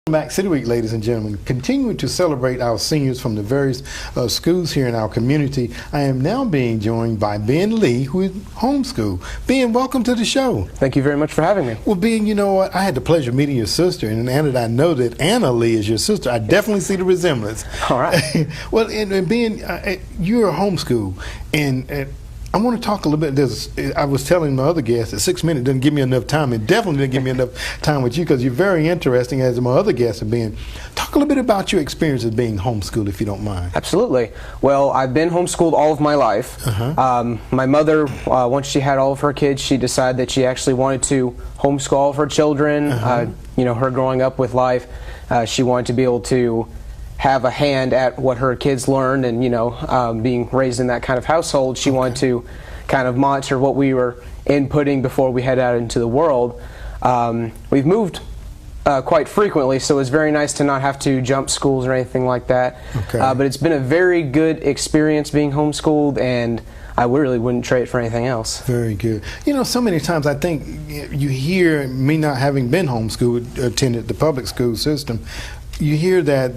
Back City Week, ladies and gentlemen, continuing to celebrate our seniors from the various schools here in our community. I am now being joined by Ben Lee, who is homeschool. Ben, welcome to the show. Thank you very much for having me. Well, Ben, you know what? I had the pleasure of meeting your sister, and now that I know that Anna Lee is your sister, I definitely see the resemblance. All right. Well, and Ben, you're a homeschool, and I want to talk a little bit. I was telling my other guests that 6 minutes didn't give me enough time. It definitely didn't give me enough time with you because you're very interesting, as my other guests have been. Talk a little bit about your experience of being homeschooled, if you don't mind. Absolutely. Well, I've been homeschooled all of my life. My mother, once she had all of her kids, she decided that she actually wanted to homeschool all of her children. Her growing up with life, she wanted to be able to have a hand at what her kids learned, and being raised in that kind of household, she wanted to kind of monitor what we were inputting before we head out into the world. We've moved quite frequently, so it's very nice to not have to jump schools or anything like that. But it's been a very good experience being homeschooled, and I really wouldn't trade it for anything else. Very good. You know, so many times I think you hear, me not having been homeschooled, attended the public school system, you hear that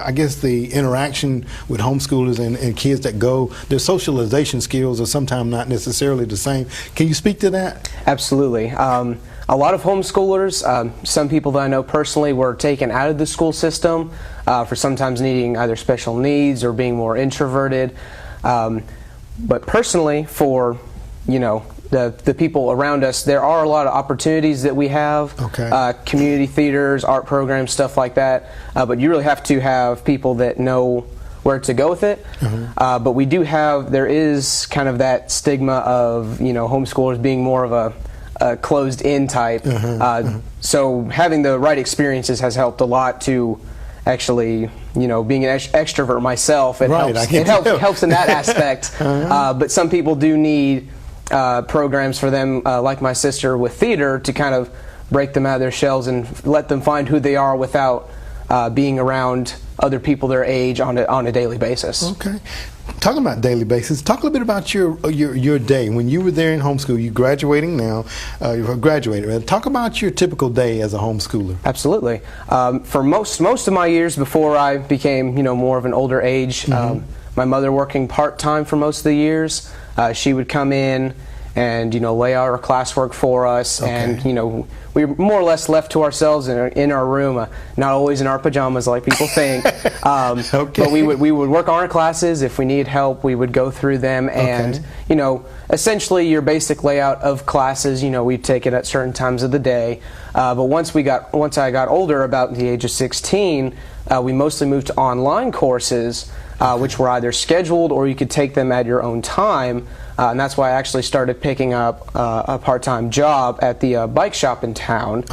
I guess the interaction with homeschoolers and kids that go, their socialization skills are sometimes not necessarily the same. Can you speak to that? Absolutely. A lot of homeschoolers, some people that I know personally, were taken out of the school system for sometimes needing either special needs or being more introverted. But personally, for the people around us, there are a lot of opportunities that we have, community theaters, art programs, stuff like that, but you really have to have people that know where to go with it. But we do have, there is kind of that stigma of homeschoolers being more of a closed-in type. So having the right experiences has helped a lot to actually, being an extrovert myself, it helps in that aspect. But some people do need programs for them, like my sister with theater, to kind of break them out of their shells and let them find who they are without being around other people their age on a daily basis. Okay. Talking about daily basis, talk a little bit about your day. When you were there in homeschool, you're graduating now, you're graduated. Talk about your typical day as a homeschooler. Absolutely. For most of my years before I became more of an older age, my mother working part-time for most of the years, she would come in and lay out our classwork for us, and we were more or less left to ourselves in our room, not always in our pajamas like people think. But we would work on our classes. If we needed help, we would go through them, and essentially your basic layout of classes, we'd take it at certain times of the day. But once I got older, about the age of 16, we mostly moved to online courses, which were either scheduled or you could take them at your own time. And that's why I actually started picking up a part-time job at the bike shop in town.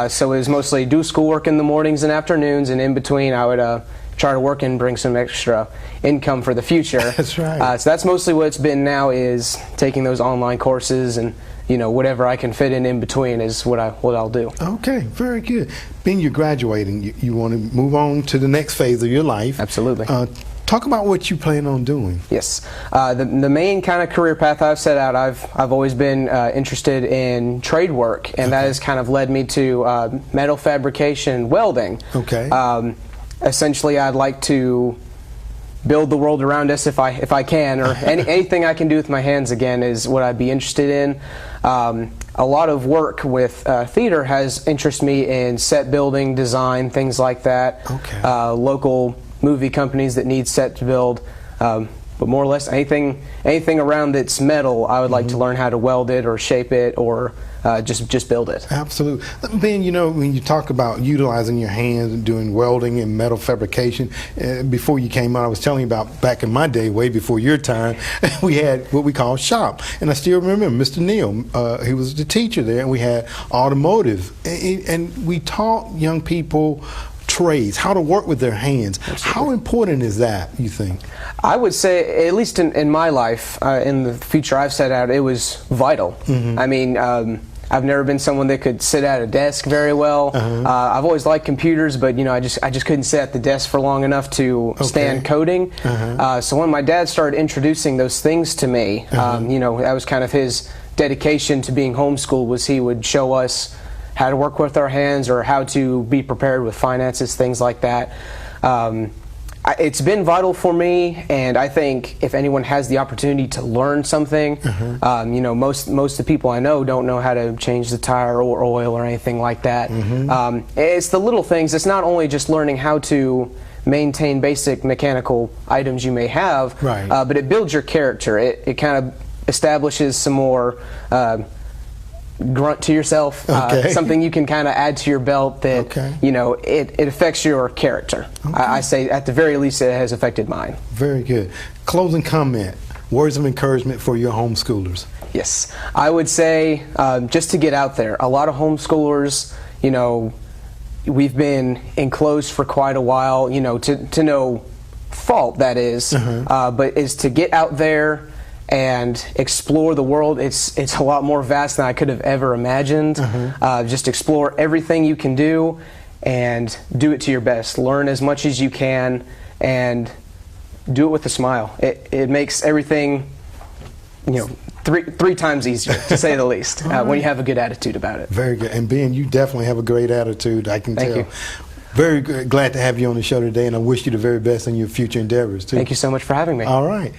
So it was mostly do schoolwork in the mornings and afternoons, and in between I would try to work and bring some extra income for the future. That's right. So that's mostly what it's been now, is taking those online courses, and whatever I can fit in between is what I'll do. Okay, very good. Being you're graduating, you want to move on to the next phase of your life. Absolutely. Talk about what you plan on doing. Yes, the main kind of career path I've set out, I've always been interested in trade work, and that has kind of led me to metal fabrication and welding. Essentially, I'd like to build the world around us if I can, or anything I can do with my hands again is what I'd be interested in. A lot of work with theater has interested me in set building, design, things like that. Local movie companies that need set to build, but more or less anything around that's metal, I would like to learn how to weld it or shape it or just build it. Absolutely. Ben, when you talk about utilizing your hands and doing welding and metal fabrication, before you came on, I was telling you about back in my day, way before your time, we had what we call shop. And I still remember Mr. Neal, he was the teacher there, and we had automotive. And we taught young people trades, how to work with their hands. Absolutely. How important is that, you think? I would say, at least in my life, in the future I've set out, it was vital. I mean, I've never been someone that could sit at a desk very well. I've always liked computers, but I just couldn't sit at the desk for long enough to stand coding. So when my dad started introducing those things to me, that was kind of his dedication to being homeschooled, was he would show us how to work with our hands or how to be prepared with finances, things like that. It's been vital for me, and I think if anyone has the opportunity to learn something, most of the people I know don't know how to change the tire or oil or anything like that. It's the little things. It's not only just learning how to maintain basic mechanical items you may have, but it builds your character. It kind of establishes some more grunt to yourself, something you can kind of add to your belt that it affects your character. I say at the very least it has affected mine. Very good. Closing comment, words of encouragement for your homeschoolers. Yes, I would say just to get out there. A lot of homeschoolers, we've been enclosed for quite a while, to no fault, that is, but is to get out there and explore the world. It's a lot more vast than I could have ever imagined. Just explore everything you can do and do it to your best. Learn as much as you can and do it with a smile. It makes everything, three times easier, to say the least, when you have a good attitude about it. Very good. And Ben, you definitely have a great attitude, I can tell. Thank you. Very good. Glad to have you on the show today, and I wish you the very best in your future endeavors, too. Thank you so much for having me. All right.